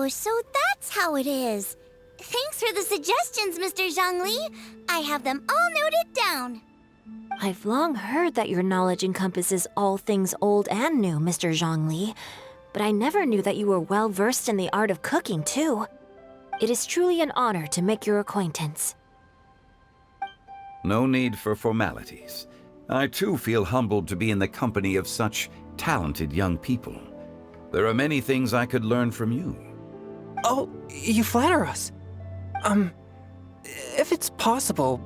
Oh, so that's how it is. Thanks for the suggestions, Mr. Zhongli. I have them all noted down. I've long heard that your knowledge encompasses all things old and new, Mr. Zhongli, but I never knew that you were well versed in the art of cooking, too. It is truly an honor to make your acquaintance. No need for formalities. I too feel humbled to be in the company of such talented young people. There are many things I could learn from you. Oh, you flatter us. If it's possible,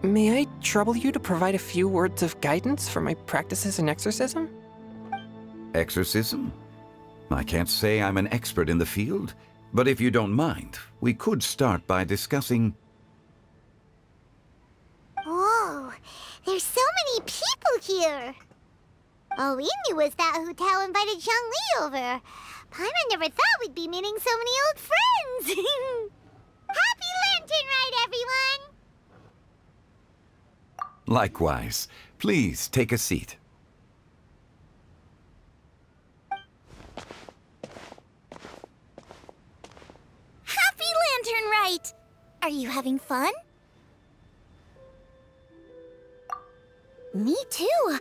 may I trouble you to provide a few words of guidance for my practices in exorcism? Exorcism? I can't say I'm an expert in the field, but if you don't mind, we could start by discussing... Whoa, there's so many people here. All we knew was that Hu Tao invited Zhongli over. Paimon never thought we'd be meeting so many old friends. Happy Lantern Rite, everyone! Likewise. Please take a seat. Happy Lantern Rite! Are you having fun? Me too.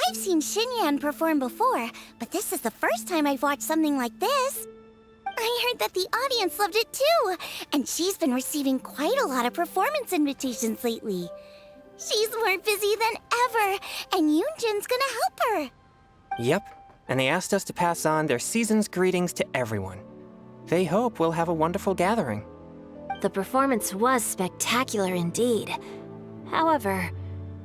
I've seen Xinyan perform before, but this is the first time I've watched something like this. I heard that the audience loved it too, and she's been receiving quite a lot of performance invitations lately. She's more busy than ever, and Yoonjin's gonna help her. Yep, and they asked us to pass on their season's greetings to everyone. They hope we'll have a wonderful gathering. The performance was spectacular indeed. However,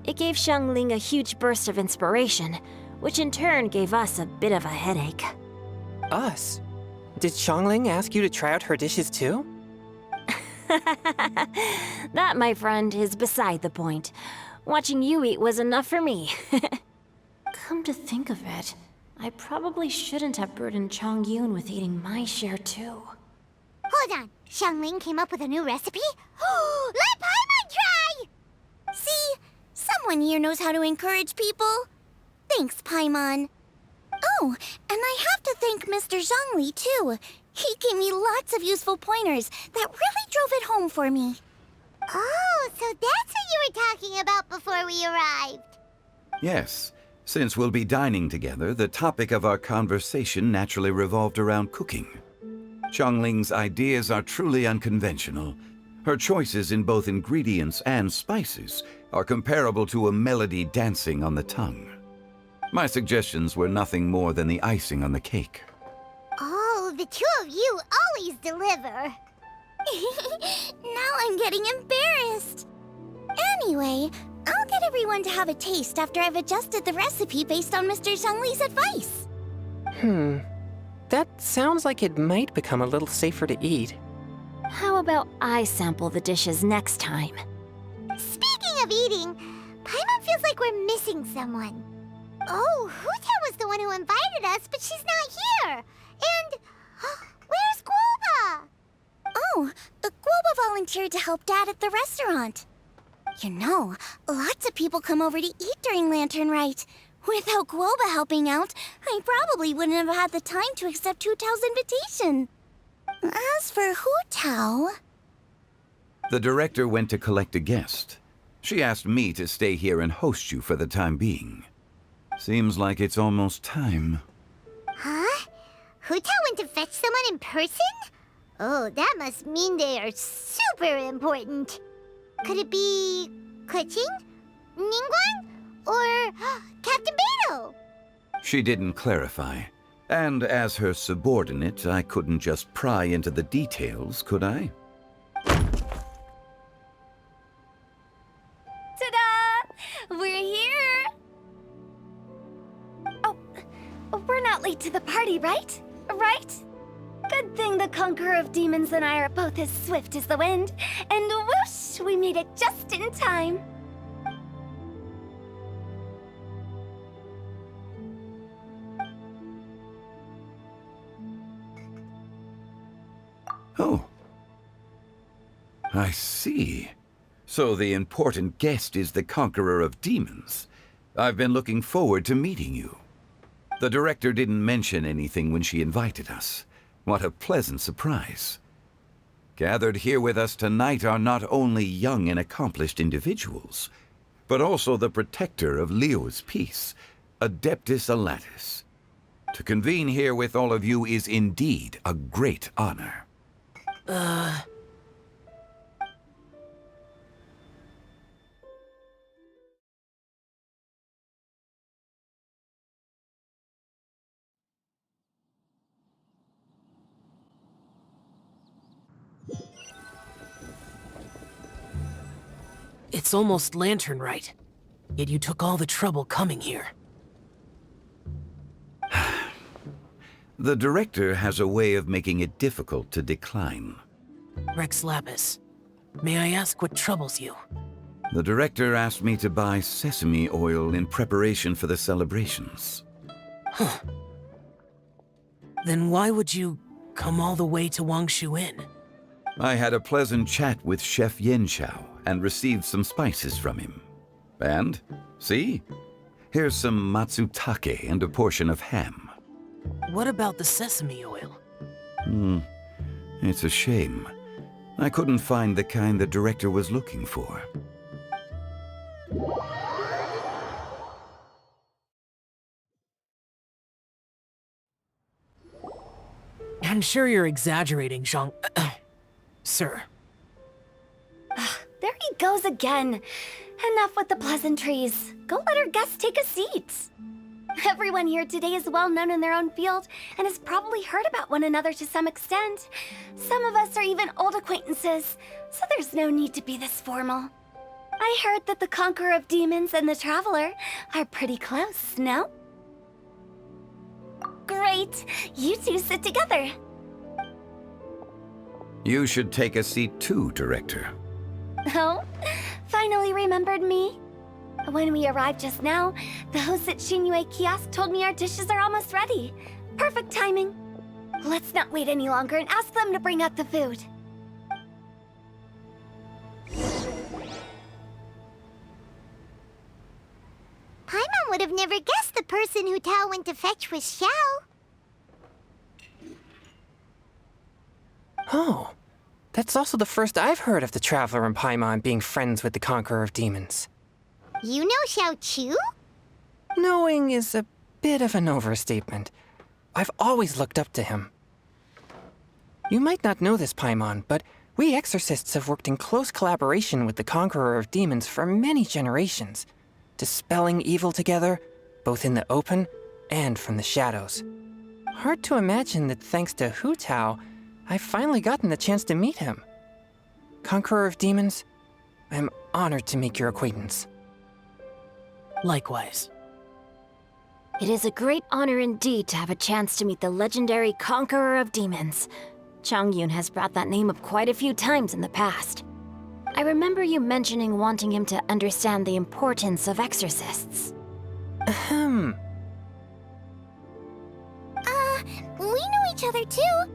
it gave Xiangling a huge burst of inspiration, which in turn gave us a bit of a headache. Us? Did Xiangling ask you to try out her dishes too? That, my friend, is beside the point. Watching you eat was enough for me. Come to think of it, I probably shouldn't have burdened Chongyun with eating my share too. Hold on, Xiangling came up with a new recipe? Let Paimon try! See? Someone here knows how to encourage people. Thanks, Paimon. Oh, and I have to thank Mr. Zhongli, too. He gave me lots of useful pointers that really drove it home for me. Oh, so that's what you were talking about before we arrived. Yes. Since we'll be dining together, the topic of our conversation naturally revolved around cooking. Xiangling's ideas are truly unconventional. Her choices in both ingredients and spices are comparable to a melody dancing on the tongue. My suggestions were nothing more than the icing on the cake. Oh, the two of you always deliver. Now I'm getting embarrassed. Anyway, I'll get everyone to have a taste after I've adjusted the recipe based on Mr. Zhongli's advice. That sounds like it might become a little safer to eat. How about I sample the dishes next time? Speaking of eating, Paimon feels like we're missing someone. Oh, Hu-Tao was the one who invited us, but she's not here. And where's Guoba? Oh, Guoba volunteered to help Dad at the restaurant. You know, lots of people come over to eat during Lantern Rite. Without Guoba helping out, I probably wouldn't have had the time to accept Hu-Tao's invitation. As for Hu-Tao... The director went to collect a guest. She asked me to stay here and host you for the time being. Seems like it's almost time. Huh? Hu-Tao went to fetch someone in person? Oh, that must mean they are super important. Could it be... Keqing? Ningguang? Or Captain Beidou? She didn't clarify. And as her subordinate, I couldn't just pry into the details, could I? Ta-da! We're here! Oh, we're not late to the party, right? Right? Good thing the Conqueror of Demons and I are both as swift as the wind. And whoosh, we made it just in time. Oh. I see. So the important guest is the Conqueror of Demons. I've been looking forward to meeting you. The director didn't mention anything when she invited us. What a pleasant surprise. Gathered here with us tonight are not only young and accomplished individuals, but also the protector of Leo's peace, Adeptus Alatus. To convene here with all of you is indeed a great honor. It's almost Lantern Rite, yet you took all the trouble coming here. The director has a way of making it difficult to decline. Rex Lapis, may I ask what troubles you? The director asked me to buy sesame oil in preparation for the celebrations. Huh. Then why would you come all the way to Wangshu Inn? I had a pleasant chat with Chef Yenchao and received some spices from him. And, see? Here's some matsutake and a portion of ham. What about the sesame oil? It's a shame. I couldn't find the kind the director was looking for. I'm sure you're exaggerating, Zhang... Sir. There he goes again. Enough with the pleasantries. Go let our guests take a seat. Everyone here today is well known in their own field and has probably heard about one another to some extent. Some of us are even old acquaintances, so there's no need to be this formal. I heard that the Conqueror of Demons and the Traveler are pretty close, no? Great! You two sit together. You should take a seat too, Director. Oh? Finally remembered me? When we arrived just now, the host at Shinue Kiosk told me our dishes are almost ready. Perfect timing. Let's not wait any longer and ask them to bring out the food. Paimon would have never guessed the person who Tao went to fetch was Xiao. Oh, that's also the first I've heard of the Traveler and Paimon being friends with the Conqueror of Demons. You know Xiao Chu? Knowing is a bit of an overstatement. I've always looked up to him. You might not know this, Paimon, but we exorcists have worked in close collaboration with the Conqueror of Demons for many generations, dispelling evil together, both in the open and from the shadows. Hard to imagine that thanks to Hu Tao, I've finally gotten the chance to meet him. Conqueror of Demons, I'm honored to make your acquaintance. Likewise. It is a great honor indeed to have a chance to meet the legendary Conqueror of Demons. Changyun has brought that name up quite a few times in the past. I remember you mentioning wanting him to understand the importance of exorcists. We know each other too.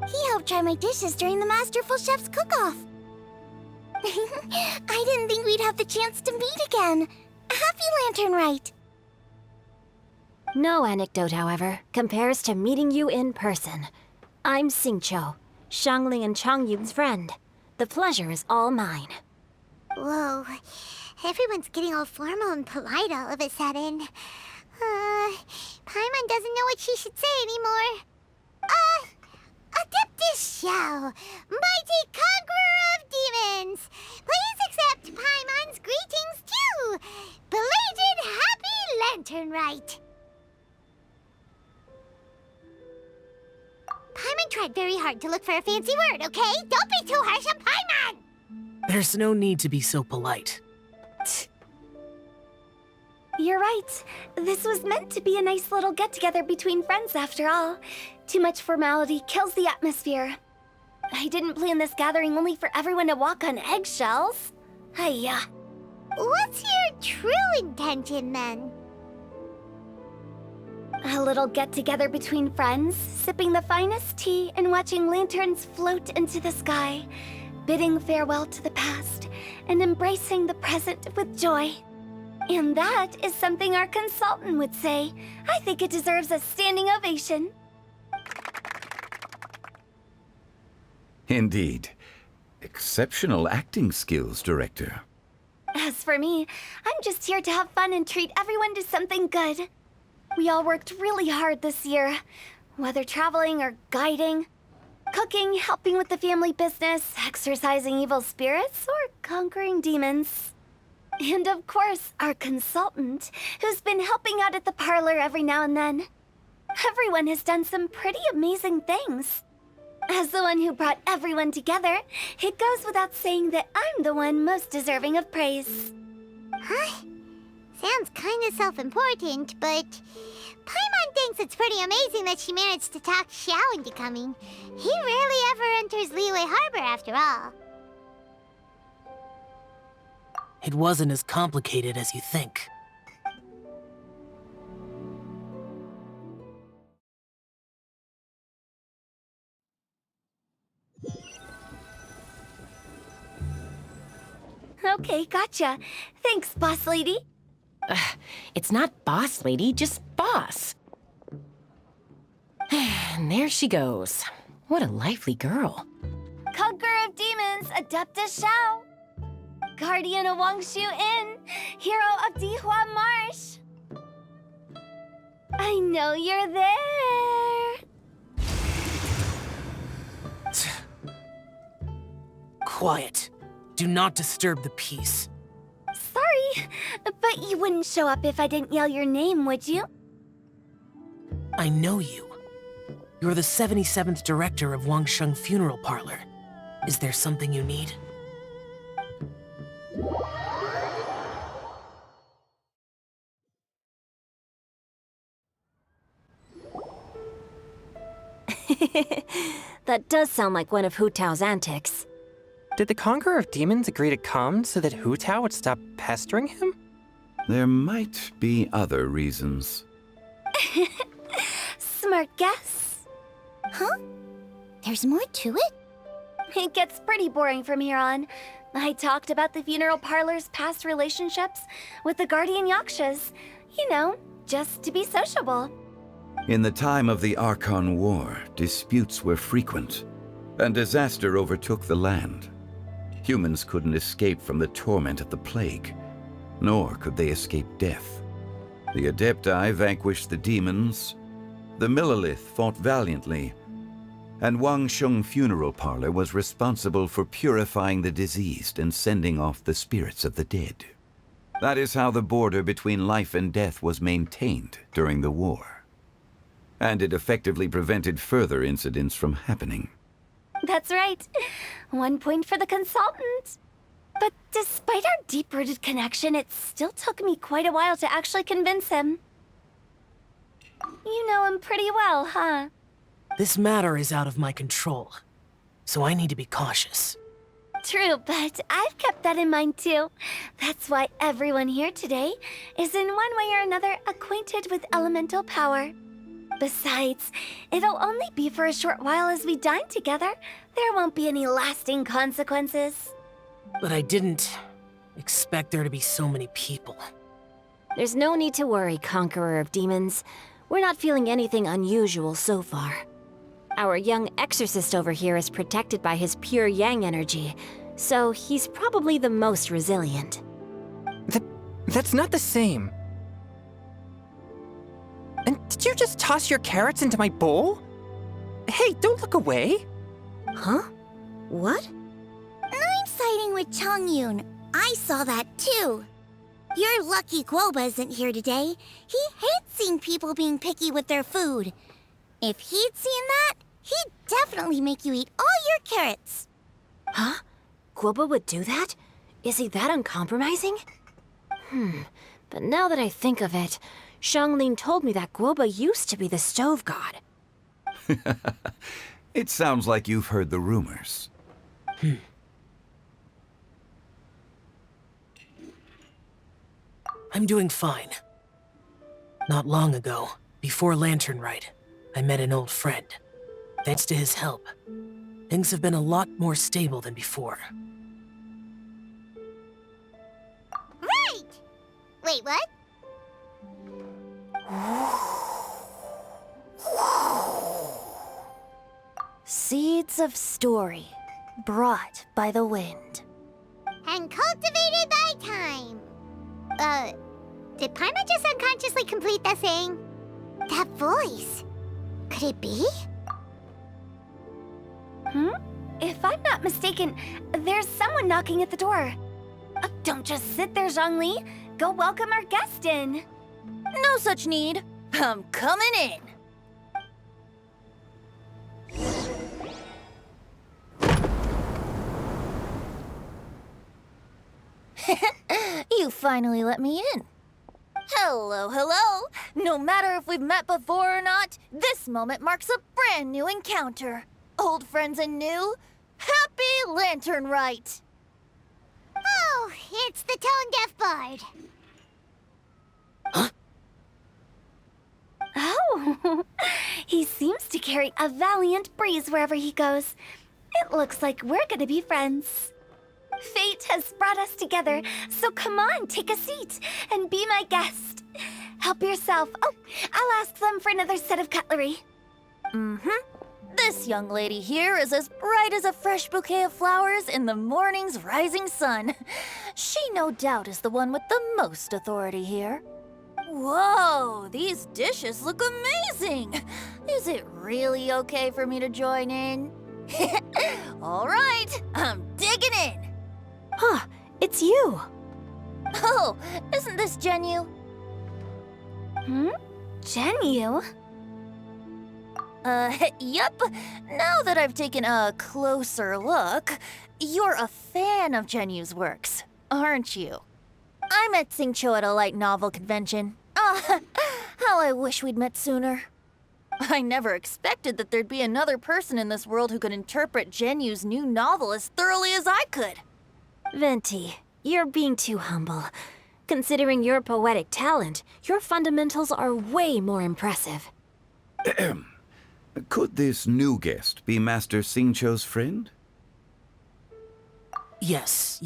He helped try my dishes during the Masterful Chef's cook-off. I didn't think we'd have the chance to meet again. Happy Lantern Rite. No anecdote, however, compares to meeting you in person. I'm Xingqiu, Shangling and Changyun's friend. The pleasure is all mine. Whoa, everyone's getting all formal and polite all of a sudden. Paimon doesn't know what she should say anymore. Adeptus Xiao, mighty conqueror of demons, please accept Paimon's greetings too. Belated Happy Lantern Rite. Paimon tried very hard to look for a fancy word, okay? Don't be too harsh on Paimon! There's no need to be so polite. You're right. This was meant to be a nice little get-together between friends after all. Too much formality kills the atmosphere. I didn't plan this gathering only for everyone to walk on eggshells. Hiya. What's your true intention, then? A little get-together between friends, sipping the finest tea and watching lanterns float into the sky, bidding farewell to the past and embracing the present with joy. And that is something our consultant would say. I think it deserves a standing ovation. Indeed. Exceptional acting skills, Director. As for me, I'm just here to have fun and treat everyone to something good. We all worked really hard this year, whether traveling or guiding, cooking, helping with the family business, exorcising evil spirits, or conquering demons. And of course, our consultant, who's been helping out at the parlor every now and then. Everyone has done some pretty amazing things. As the one who brought everyone together, it goes without saying that I'm the one most deserving of praise. Huh? Sounds kinda self-important, but Paimon thinks it's pretty amazing that she managed to talk Xiao into coming. He rarely ever enters Liyue Harbor after all. It wasn't as complicated as you think. Okay, gotcha. Thanks, boss lady. It's not boss lady, just boss. And there she goes. What a lively girl. Conqueror of demons, Adeptus Xiao. Guardian of Wangshu Inn, hero of Dihua Marsh. I know you're there. Quiet. Do not disturb the peace. Sorry, but you wouldn't show up if I didn't yell your name, would you? I know you. You're the 77th director of Wangsheng Funeral Parlor. Is there something you need? That does sound like one of Hu Tao's antics. Did the Conqueror of Demons agree to come so that Hu Tao would stop pestering him? There might be other reasons. Smart guess. Huh? There's more to it? It gets pretty boring from here on. I talked about the funeral parlor's past relationships with the guardian yakshas. You know, just to be sociable. In the time of the Archon War, disputes were frequent, and disaster overtook the land. Humans couldn't escape from the torment of the plague, nor could they escape death. The Adepti vanquished the demons, the Millelith fought valiantly, and Wangsheng Funeral Parlor was responsible for purifying the diseased and sending off the spirits of the dead. That is how the border between life and death was maintained during the war. And it effectively prevented further incidents from happening. That's right. 1 point for the consultant. But despite our deep-rooted connection, it still took me quite a while to actually convince him. You know him pretty well, huh? This matter is out of my control, so I need to be cautious. True, but I've kept that in mind too. That's why everyone here today is in one way or another acquainted with elemental power. Besides, it'll only be for a short while as we dine together. There won't be any lasting consequences. But I didn't expect there to be so many people. There's no need to worry, Conqueror of Demons. We're not feeling anything unusual so far. Our young exorcist over here is protected by his pure yang energy, so he's probably the most resilient. That's not the same. And did you just toss your carrots into my bowl? Hey, don't look away. Huh? What? I'm siding with Chongyun. I saw that too. You're lucky Guoba isn't here today. He hates seeing people being picky with their food. If he'd seen that, he'd definitely make you eat all your carrots. Huh? Guoba would do that? Is he that uncompromising? But now that I think of it, Xianglin told me that Guoba used to be the stove god. It sounds like you've heard the rumors. I'm doing fine. Not long ago, before Lantern Rite, I met an old friend. Thanks to his help, things have been a lot more stable than before. Right! Wait, what? Seeds of Story. brought by the wind. And cultivated by time. Did Paimon just unconsciously complete that saying? That voice. Could it be? If I'm not mistaken, there's someone knocking at the door. Don't just sit there, Zhongli. Go welcome our guest in. No such need. I'm coming in. You finally let me in. Hello, hello. No matter if we've met before or not, this moment marks a brand new encounter. Old friends and new, happy Lantern Rite. Oh, it's the tone-deaf bard. Oh, he seems to carry a valiant breeze wherever he goes. It looks like we're gonna be friends. Fate has brought us together, so come on, take a seat and be my guest. Help yourself. Oh, I'll ask them for another set of cutlery. This young lady here is as bright as a fresh bouquet of flowers in the morning's rising sun. She no doubt is the one with the most authority here. Whoa, these dishes look amazing! Is it really okay for me to join in? All right, I'm digging in. Huh, it's you. Oh, isn't this Genu? Genu? Yep. Now that I've taken a closer look, you're a fan of Genu's works, aren't you? I met Xingqiu at a light novel convention. Ah, how I wish we'd met sooner. I never expected that there'd be another person in this world who could interpret Genu's new novel as thoroughly as I could. Venti, you're being too humble. Considering your poetic talent, your fundamentals are way more impressive. Could this new guest be Master Xingqiu's friend? Yes.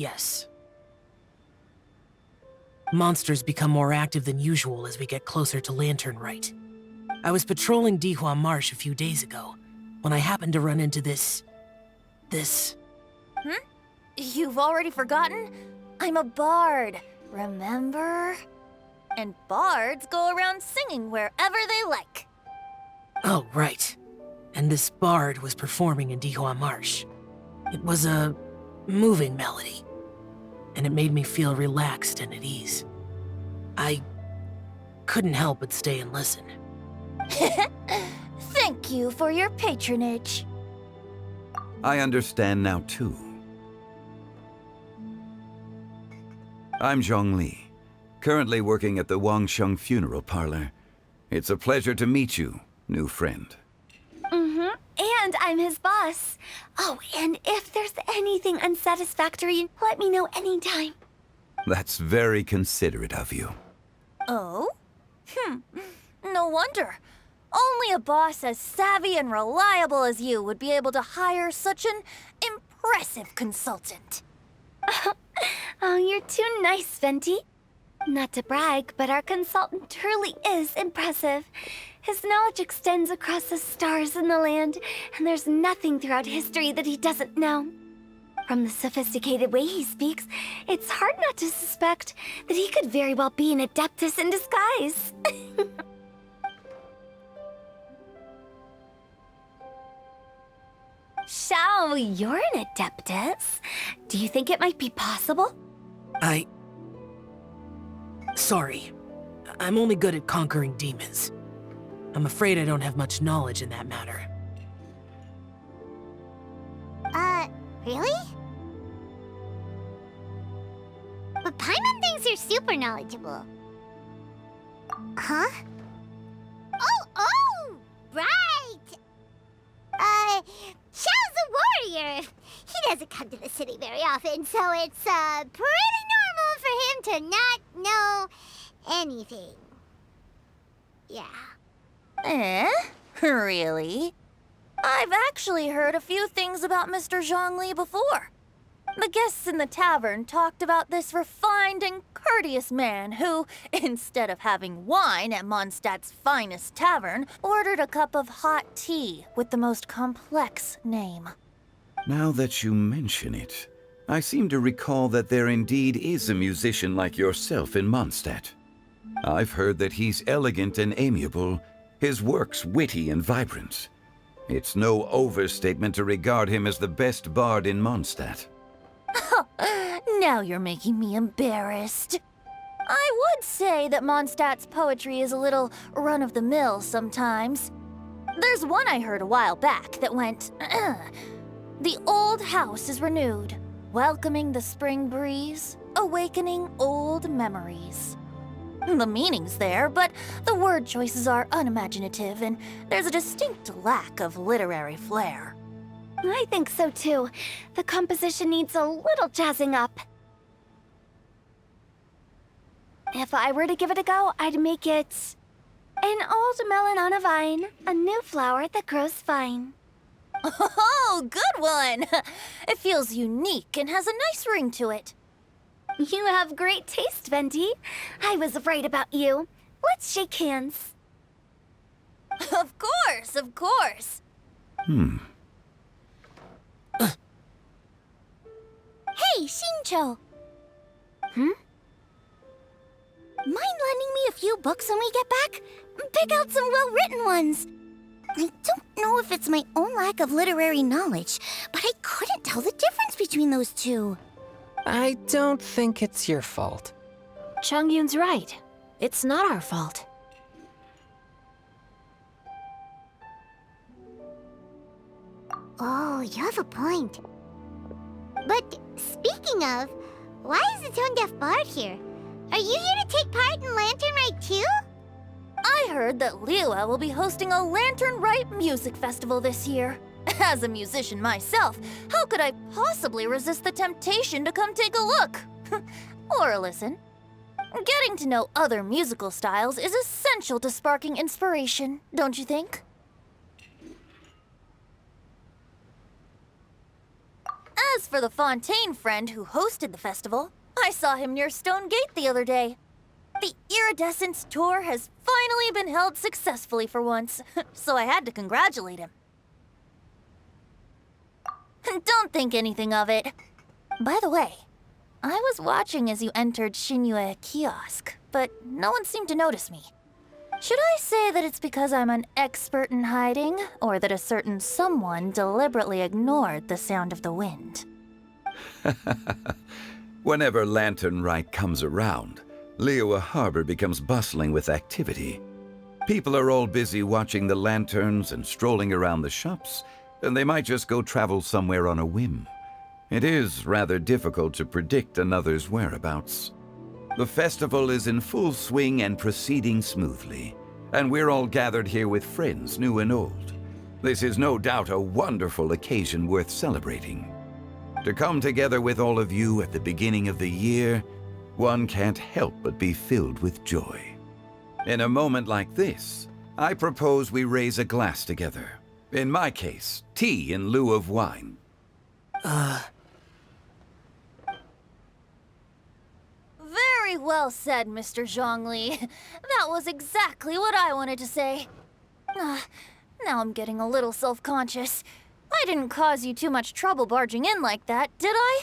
Monsters become more active than usual as we get closer to Lantern Rite. I was patrolling Dihua Marsh a few days ago, when I happened to run into this... You've already forgotten? I'm a bard, remember? And bards go around singing wherever they like. Oh, right. And this bard was performing in Dihua Marsh. It was a moving melody, and it made me feel relaxed and at ease. I couldn't help but stay and listen. Thank you for your patronage. I understand now, too. I'm Zhongli, currently working at the Wangsheng Funeral Parlor. It's a pleasure to meet you, new friend. And I'm his boss. Oh, and if there's anything unsatisfactory, let me know anytime. That's very considerate of you. Oh? No wonder. Only a boss as savvy and reliable as you would be able to hire such an impressive consultant. Oh, you're too nice, Venti. Not to brag, but our consultant truly is impressive. His knowledge extends across the stars and the land, and there's nothing throughout history that he doesn't know. From the sophisticated way he speaks, it's hard not to suspect that he could very well be an adeptus in disguise. Xiao, you're an adeptus. Do you think it might be possible? Sorry. I'm only good at conquering demons. I'm afraid I don't have much knowledge in that matter. Really? But Paimon thinks you're super knowledgeable. Huh? Oh, right! Xiao's a warrior. He doesn't come to the city very often, so it's, pretty normal for him to not know anything. Yeah. Really? I've actually heard a few things about Mr. Zhongli before. The guests in the tavern talked about this refined and courteous man who, instead of having wine at Mondstadt's finest tavern, ordered a cup of hot tea with the most complex name. Now that you mention it, I seem to recall that there indeed is a musician like yourself in Mondstadt. I've heard that he's elegant and amiable, his works witty and vibrant. It's no overstatement to regard him as the best bard in Mondstadt. Now you're making me embarrassed. I would say that Mondstadt's poetry is a little run-of-the-mill sometimes. There's one I heard a while back that went, "The old house is renewed, welcoming the spring breeze, awakening old memories." The meaning's there, but the word choices are unimaginative, and there's a distinct lack of literary flair. I think so too. The composition needs a little jazzing up. If I were to give it a go, I'd make it an old melon on a vine, a new flower that grows fine. Oh, good one! It feels unique and has a nice ring to it. You have great taste, Venti. I was right about you. Let's shake hands. Of course, of course. Hey, Shincho! Mind lending me a few books when we get back? Pick out some well-written ones. I don't know if it's my own lack of literary knowledge, but I couldn't tell the difference between those two. I don't think it's your fault. Chongyun's right. It's not our fault. Oh, you have a point. But speaking of, why is the tone-deaf bard here? Are you here to take part in Lantern Rite too? I heard that Liyue will be hosting a Lantern Rite music festival this year. As a musician myself, how could I possibly resist the temptation to come take a look? Or listen. Getting to know other musical styles is essential to sparking inspiration, don't you think? As for the Fontaine friend who hosted the festival, I saw him near Stone Gate the other day. The Iridescence tour has finally been held successfully for once, so I had to congratulate him. Don't think anything of it. By the way, I was watching as you entered Shinyue Kiosk, but no one seemed to notice me. Should I say that it's because I'm an expert in hiding, or that a certain someone deliberately ignored the sound of the wind? Whenever Lantern Rite comes around, Liyue Harbor becomes bustling with activity. People are all busy watching the lanterns and strolling around the shops, and they might just go travel somewhere on a whim. It is rather difficult to predict another's whereabouts. The festival is in full swing and proceeding smoothly, and we're all gathered here with friends new and old. This is no doubt a wonderful occasion worth celebrating. To come together with all of you at the beginning of the year, one can't help but be filled with joy. In a moment like this, I propose we raise a glass together. In my case, tea in lieu of wine. Very well said, Mr. Zhongli. That was exactly what I wanted to say. Now I'm getting a little self-conscious. I didn't cause you too much trouble barging in like that, did I?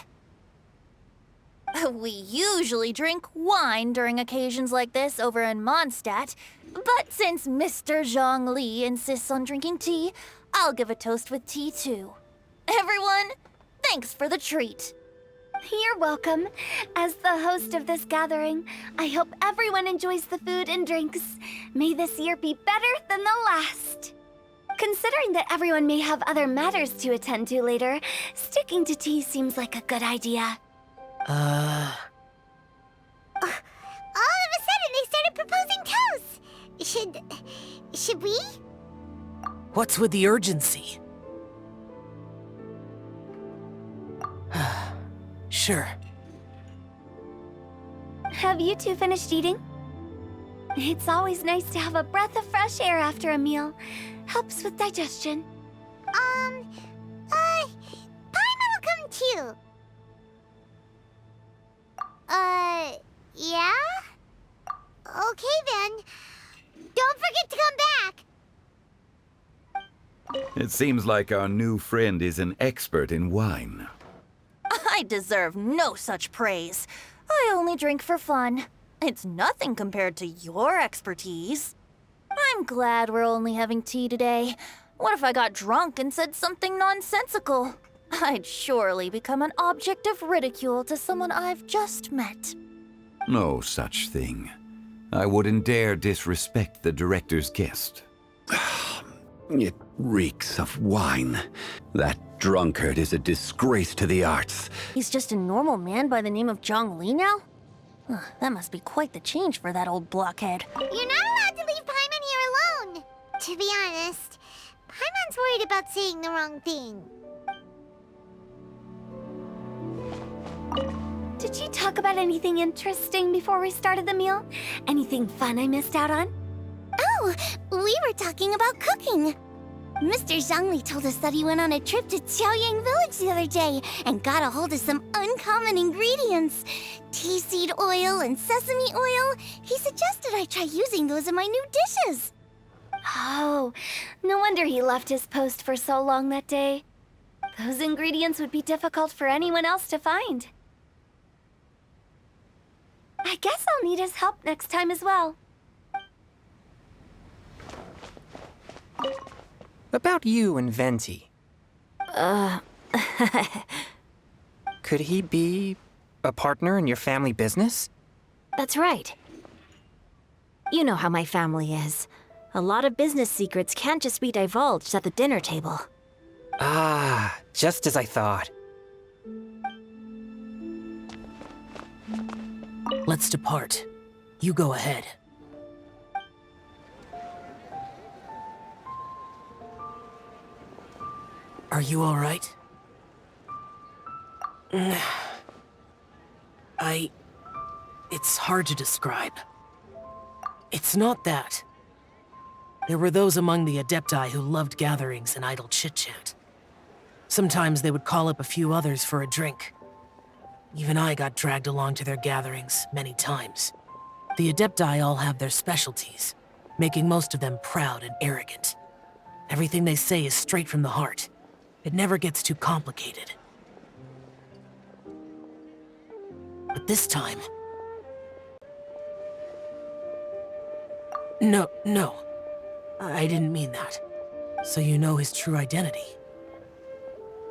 We usually drink wine during occasions like this over in Mondstadt, but since Mr. Zhongli insists on drinking tea, I'll give a toast with tea too. Everyone, thanks for the treat. You're welcome. As the host of this gathering, I hope everyone enjoys the food and drinks. May this year be better than the last. Considering that everyone may have other matters to attend to later, sticking to tea seems like a good idea. All of a sudden, they started proposing toasts. Should we? What's with the urgency? Sure. Have you two finished eating? It's always nice to have a breath of fresh air after a meal. Helps with digestion. Paimon will come too. Yeah? Okay then. Don't forget to come back. It seems like our new friend is an expert in wine. I deserve no such praise. I only drink for fun. It's nothing compared to your expertise. I'm glad we're only having tea today. What if I got drunk and said something nonsensical? I'd surely become an object of ridicule to someone I've just met. No such thing. I wouldn't dare disrespect the director's guest. It reeks of wine. That drunkard is a disgrace to the arts. He's just a normal man by the name of Zhongli now? That must be quite the change for that old blockhead. You're not allowed to leave Paimon here alone. To be honest, Paimon's worried about saying the wrong thing. Did you talk about anything interesting before we started the meal? Anything fun I missed out on? Oh, we were talking about cooking. Mr. Zhongli told us that he went on a trip to Qiaoyang Village the other day and got a hold of some uncommon ingredients. Tea seed oil and sesame oil. He suggested I try using those in my new dishes. Oh, no wonder he left his post for so long that day. Those ingredients would be difficult for anyone else to find. I guess I'll need his help next time as well. About you and Venti. Could he be a partner in your family business? That's right. You know how my family is. A lot of business secrets can't just be divulged at the dinner table. Ah, just as I thought. Let's depart. You go ahead. Are you all right? It's hard to describe. It's not that. There were those among the Adepti who loved gatherings and idle chit-chat. Sometimes they would call up a few others for a drink. Even I got dragged along to their gatherings many times. The Adepti all have their specialties, making most of them proud and arrogant. Everything they say is straight from the heart. It never gets too complicated. But this time... No. I didn't mean that. So you know his true identity.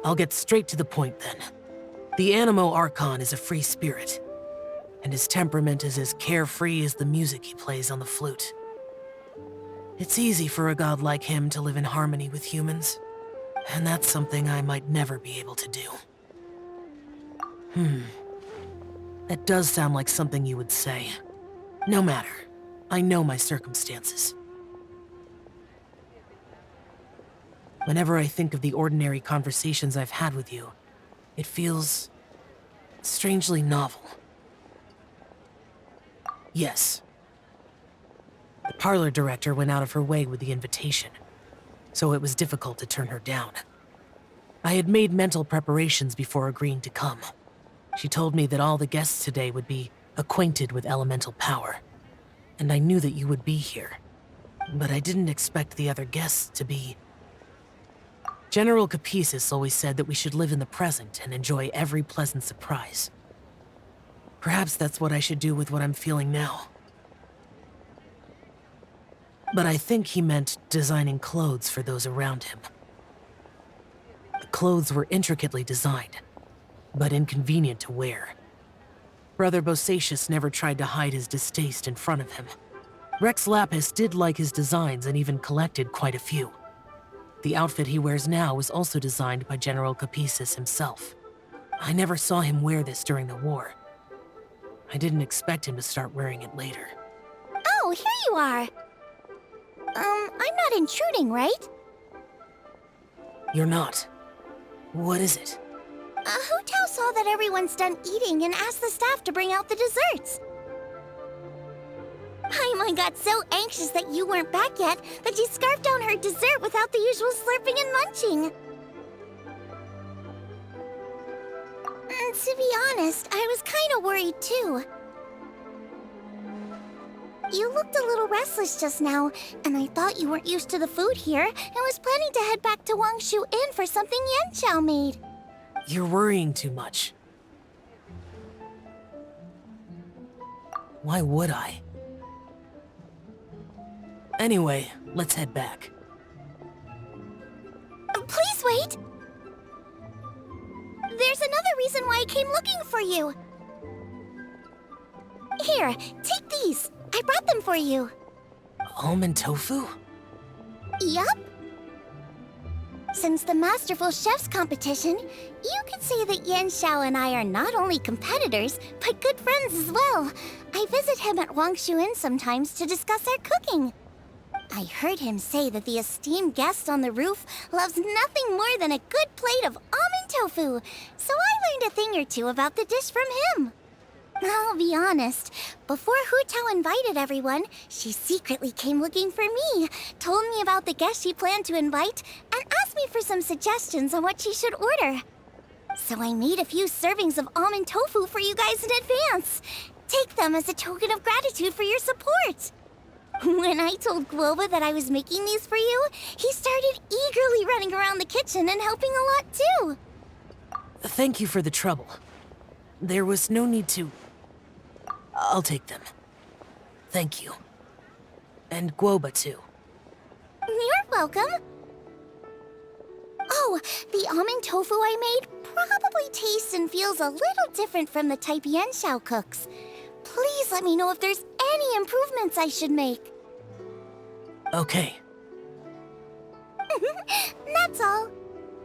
I'll get straight to the point then. The Animo Archon is a free spirit, and his temperament is as carefree as the music he plays on the flute. It's easy for a god like him to live in harmony with humans, and that's something I might never be able to do. That does sound like something you would say. No matter. I know my circumstances. Whenever I think of the ordinary conversations I've had with you, it feels strangely novel. Yes. The parlor director went out of her way with the invitation, so it was difficult to turn her down. I had made mental preparations before agreeing to come. She told me that all the guests today would be acquainted with elemental power, and I knew that you would be here. But I didn't expect the other guests to be... General Capisis always said that we should live in the present and enjoy every pleasant surprise. Perhaps that's what I should do with what I'm feeling now. But I think he meant designing clothes for those around him. The clothes were intricately designed, but inconvenient to wear. Brother Bosacius never tried to hide his distaste in front of him. Rex Lapis did like his designs and even collected quite a few. The outfit he wears now was also designed by General Capisis himself. I never saw him wear this during the war. I didn't expect him to start wearing it later. Oh, here you are. I'm not intruding, right? You're not. What is it? Hu Tao saw that everyone's done eating and asked the staff to bring out the desserts. Paimon got so anxious that you weren't back yet that she scarfed down her dessert without the usual slurping and munching. To be honest, I was kind of worried too. You looked a little restless just now, and I thought you weren't used to the food here and was planning to head back to Wangshu Inn for something Yanxiao made. You're worrying too much. Why would I? Anyway, let's head back. Please wait! There's another reason why I came looking for you. Here, take these. I brought them for you. Almond tofu? Yup. Since the Masterful Chef's competition, you could say that Yanxiao and I are not only competitors, but good friends as well. I visit him at Wangshu Inn sometimes to discuss our cooking. I heard him say that the esteemed guest on the roof loves nothing more than a good plate of almond tofu, so I learned a thing or two about the dish from him. I'll be honest, before Hu Tao invited everyone, she secretly came looking for me, told me about the guests she planned to invite, and asked me for some suggestions on what she should order. So I made a few servings of almond tofu for you guys in advance. Take them as a token of gratitude for your support. When I told Guoba that I was making these for you, he started eagerly running around the kitchen and helping a lot too. Thank you for the trouble. There was no need to... I'll take them. Thank you. And Guoba too. You're welcome. Oh, the almond tofu I made probably tastes and feels a little different from the type Yanxiao cooks. Please let me know if there's any improvements I should make. Okay. That's all.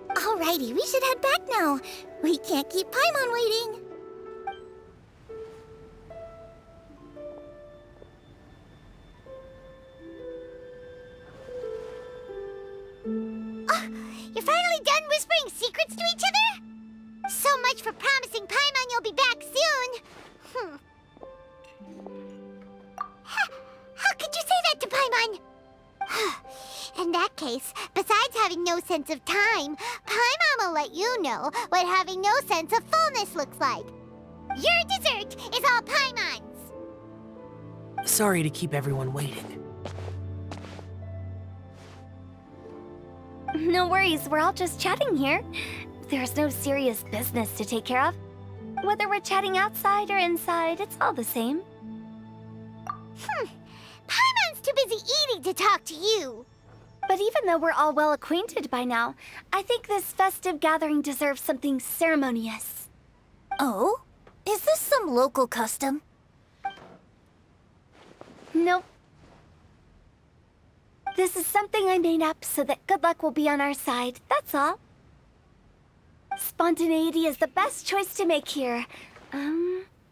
Alrighty, we should head back now. We can't keep Paimon waiting. You're finally done whispering secrets to each other? So much for promising Paimon you'll be back soon. How could you say that to Paimon? In that case, besides having no sense of time, Paimon will let you know what having no sense of fullness looks like. Your dessert is all Paimon's. Sorry to keep everyone waiting. No worries, we're all just chatting here. There's no serious business to take care of. Whether we're chatting outside or inside, it's all the same. Paimon's too busy eating to talk to you. But even though we're all well acquainted by now, I think this festive gathering deserves something ceremonious. Oh? Is this some local custom? Nope. This is something I made up so that good luck will be on our side, that's all. Spontaneity is the best choice to make here.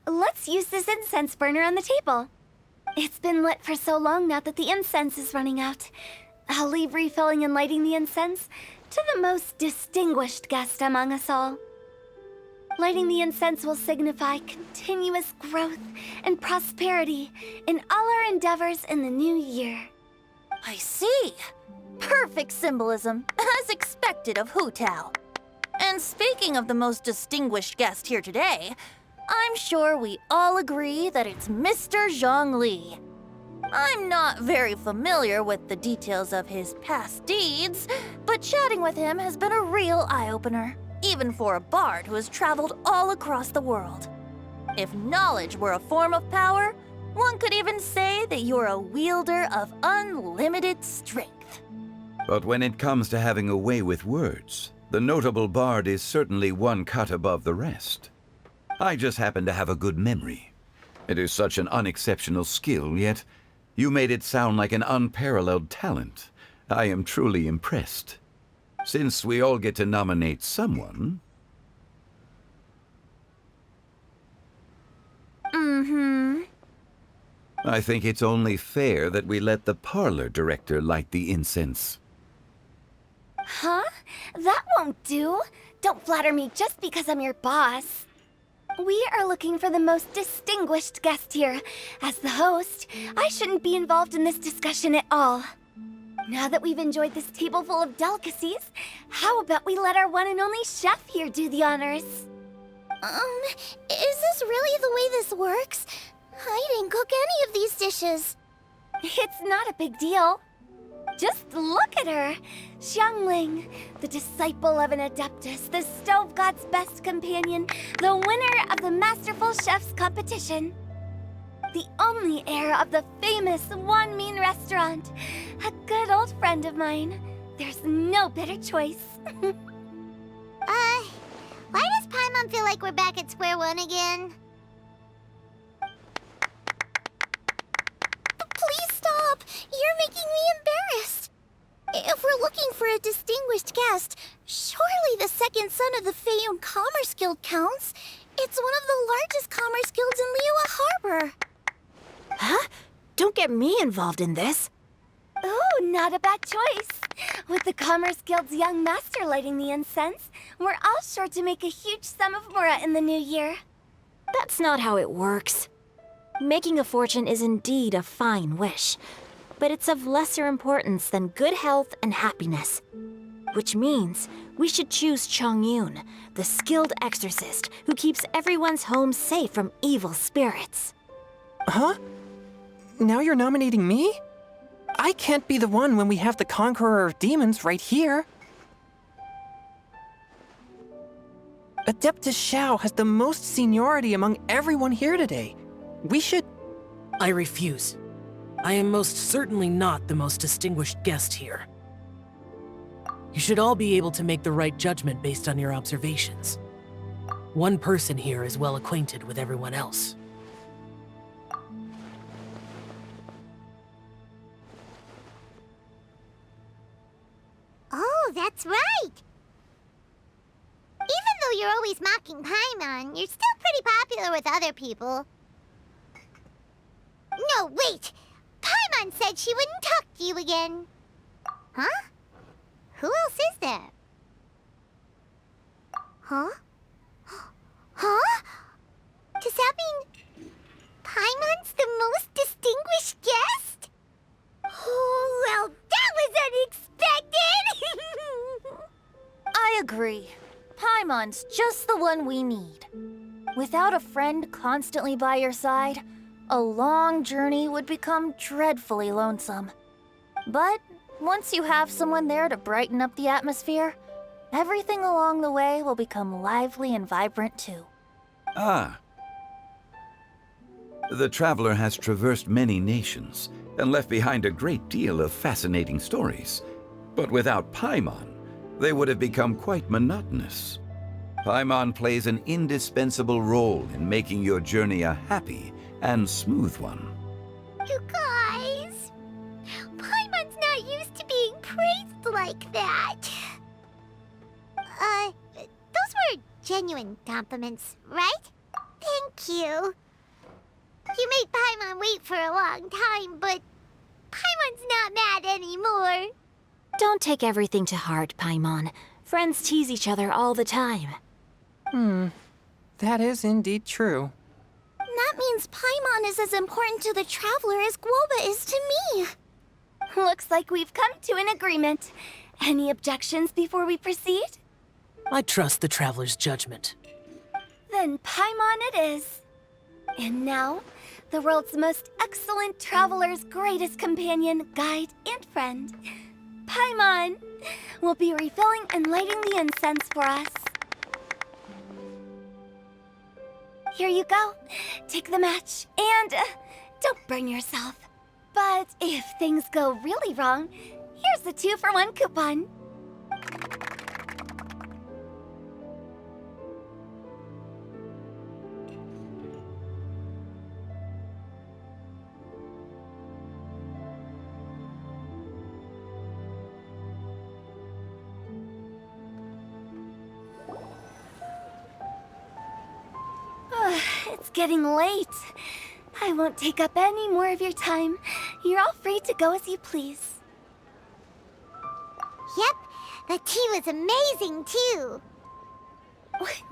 Let's use this incense burner on the table. It's been lit for so long now that the incense is running out. I'll leave refilling and lighting the incense to the most distinguished guest among us all. Lighting the incense will signify continuous growth and prosperity in all our endeavors in the new year. I see. Perfect symbolism, as expected of Hu Tao. And speaking of the most distinguished guest here today, I'm sure we all agree that it's Mr. Zhongli. I'm not very familiar with the details of his past deeds, but chatting with him has been a real eye-opener, even for a bard who has traveled all across the world. If knowledge were a form of power, one could even say that you're a wielder of unlimited strength. But when it comes to having a way with words, the notable bard is certainly one cut above the rest. I just happen to have a good memory. It is such an unexceptional skill, yet you made it sound like an unparalleled talent. I am truly impressed. Since we all get to nominate someone... I think it's only fair that we let the parlor director light the incense. Huh? That won't do. Don't flatter me just because I'm your boss. We are looking for the most distinguished guest here. As the host, I shouldn't be involved in this discussion at all. Now that we've enjoyed this table full of delicacies, how about we let our one and only chef here do the honors? Is this really the way this works? I didn't cook any of these dishes. It's not a big deal. Just look at her. Xiangling, the disciple of an adeptus, the stove god's best companion, the winner of the Masterful Chef's competition. The only heir of the famous Wanmin restaurant. A good old friend of mine. There's no better choice. Why does Paimon feel like we're back at square one again? Please stop! You're making me embarrassed. If we're looking for a distinguished guest, surely the second son of the Feiyun Commerce Guild counts. It's one of the largest commerce guilds in Liyue Harbor. Huh? Don't get me involved in this. Ooh, not a bad choice. With the Commerce Guild's young master lighting the incense, we're all sure to make a huge sum of mora in the new year. That's not how it works. Making a fortune is indeed a fine wish, but it's of lesser importance than good health and happiness. Which means we should choose Chongyun, the skilled exorcist who keeps everyone's home safe from evil spirits. Huh? Now you're nominating me? I can't be the one when we have the Conqueror of Demons right here. Adeptus Xiao has the most seniority among everyone here today. We should... I refuse. I am most certainly not the most distinguished guest here. You should all be able to make the right judgment based on your observations. One person here is well acquainted with everyone else. Oh, that's right! Even though you're always mocking Paimon, you're still pretty popular with other people. No, wait! Paimon said she wouldn't talk to you again. Huh? Who else is there? Huh? Huh? Does that mean Paimon's the most distinguished guest? Oh, well, that was unexpected! I agree. Paimon's just the one we need. Without a friend constantly by your side, a long journey would become dreadfully lonesome. But once you have someone there to brighten up the atmosphere, everything along the way will become lively and vibrant too. Ah. The traveler has traversed many nations and left behind a great deal of fascinating stories. But without Paimon, they would have become quite monotonous. Paimon plays an indispensable role in making your journey a happy and smooth one. You guys, Paimon's not used to being praised like that. Those were genuine compliments, right? Thank you. You made Paimon wait for a long time, but Paimon's not mad anymore. Don't take everything to heart, Paimon. Friends tease each other all the time. That is indeed true. That means Paimon is as important to the traveler as Guoba is to me. Looks like we've come to an agreement. Any objections before we proceed? I trust the traveler's judgment. Then Paimon it is. And now, the world's most excellent traveler's greatest companion, guide, and friend, Paimon, will be refilling and lighting the incense for us. Here you go. Take the match, and don't burn yourself. But if things go really wrong, here's the 2-for-1 coupon. It's getting late. I won't take up any more of your time. You're all free to go as you please. Yep, the tea was amazing too.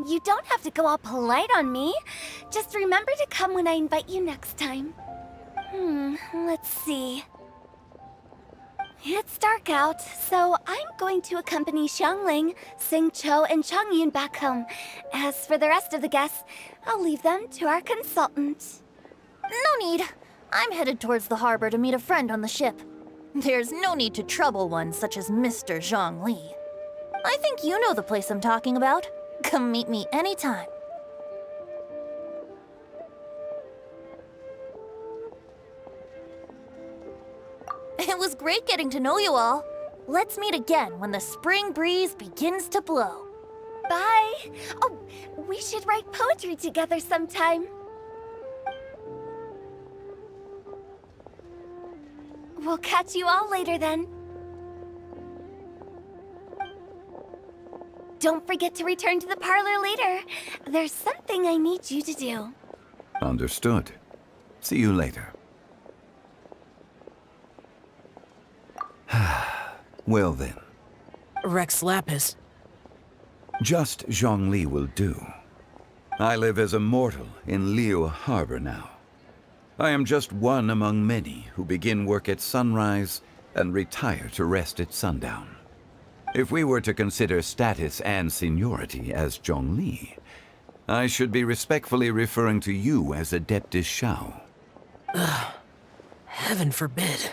You don't have to go all polite on me. Just remember to come when I invite you next time. Let's see. It's dark out, so I'm going to accompany Xiangling, Xingqiu, and Chongyun back home. As for the rest of the guests, I'll leave them to our consultant. No need. I'm headed towards the harbor to meet a friend on the ship. There's no need to trouble one such as Mr. Zhongli. I think you know the place I'm talking about. Come meet me anytime. It was great getting to know you all. Let's meet again when the spring breeze begins to blow. Bye! Oh, we should write poetry together sometime. We'll catch you all later then. Don't forget to return to the parlor later. There's something I need you to do. Understood. See you later. Well then. Rex Lapis. Just Zhongli will do. I live as a mortal in Liyue Harbor now. I am just one among many who begin work at sunrise and retire to rest at sundown. If we were to consider status and seniority as Zhongli, I should be respectfully referring to you as Adeptus Shao. Heaven forbid.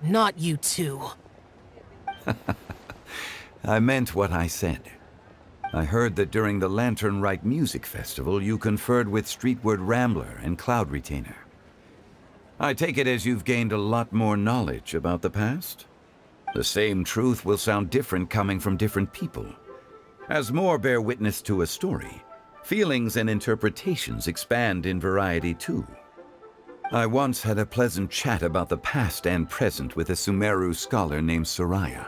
Not you too. I meant what I said. I heard that during the Lantern Rite music festival, you conferred with Streetward Rambler and Cloud Retainer. I take it as you've gained a lot more knowledge about the past? The same truth will sound different coming from different people. As more bear witness to a story, feelings and interpretations expand in variety too. I once had a pleasant chat about the past and present with a Sumeru scholar named Soraya,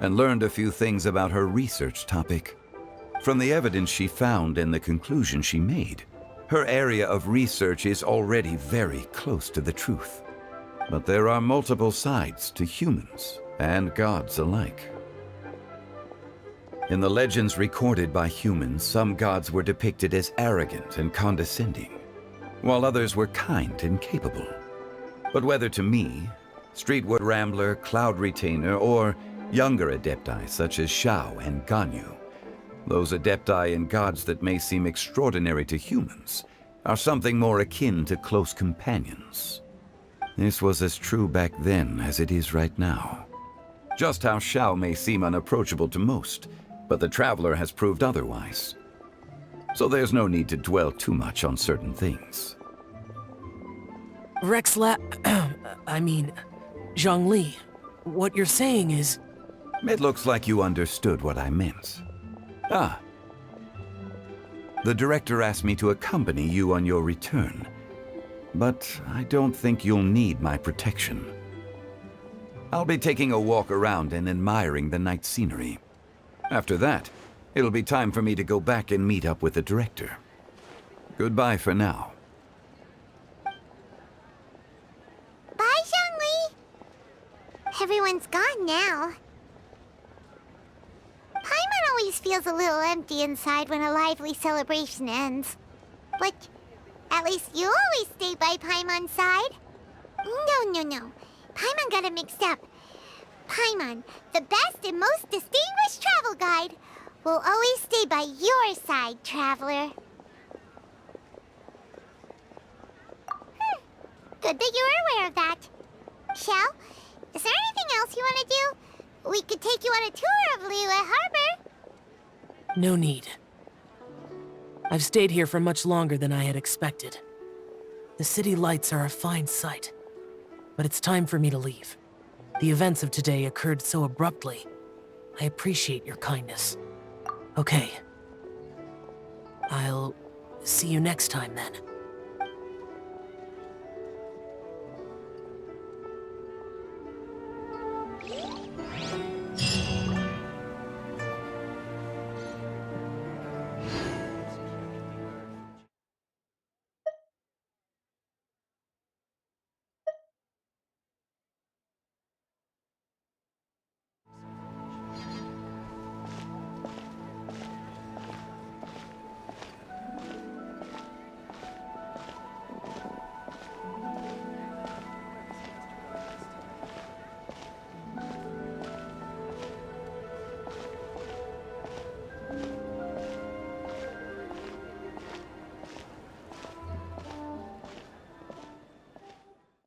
and learned a few things about her research topic. From the evidence she found and the conclusion she made, her area of research is already very close to the truth. But there are multiple sides to humans and gods alike. In the legends recorded by humans, some gods were depicted as arrogant and condescending, while others were kind and capable. But whether to me, Streetward Rambler, Cloud Retainer, or younger adepti such as Shao and Ganyu, those adepti and gods that may seem extraordinary to humans are something more akin to close companions. This was as true back then as it is right now. Just how Shao may seem unapproachable to most, but the Traveler has proved otherwise. So there's no need to dwell too much on certain things. Zhongli, what you're saying is... It looks like you understood what I meant. Ah. The director asked me to accompany you on your return, but I don't think you'll need my protection. I'll be taking a walk around and admiring the night scenery. After that, it'll be time for me to go back and meet up with the director. Goodbye for now. Bye, Zhongli! Everyone's gone now. Paimon always feels a little empty inside when a lively celebration ends. But at least you always stay by Paimon's side. No. Paimon got it mixed up. Paimon, the best and most distinguished travel guide, will always stay by your side, Traveler. Good that you're aware of that. Shell, is there anything else you want to do? We could take you on a tour of Liyue Harbor. No need. I've stayed here for much longer than I had expected. The city lights are a fine sight, but it's time for me to leave. The events of today occurred so abruptly. I appreciate your kindness. Okay. I'll see you next time then.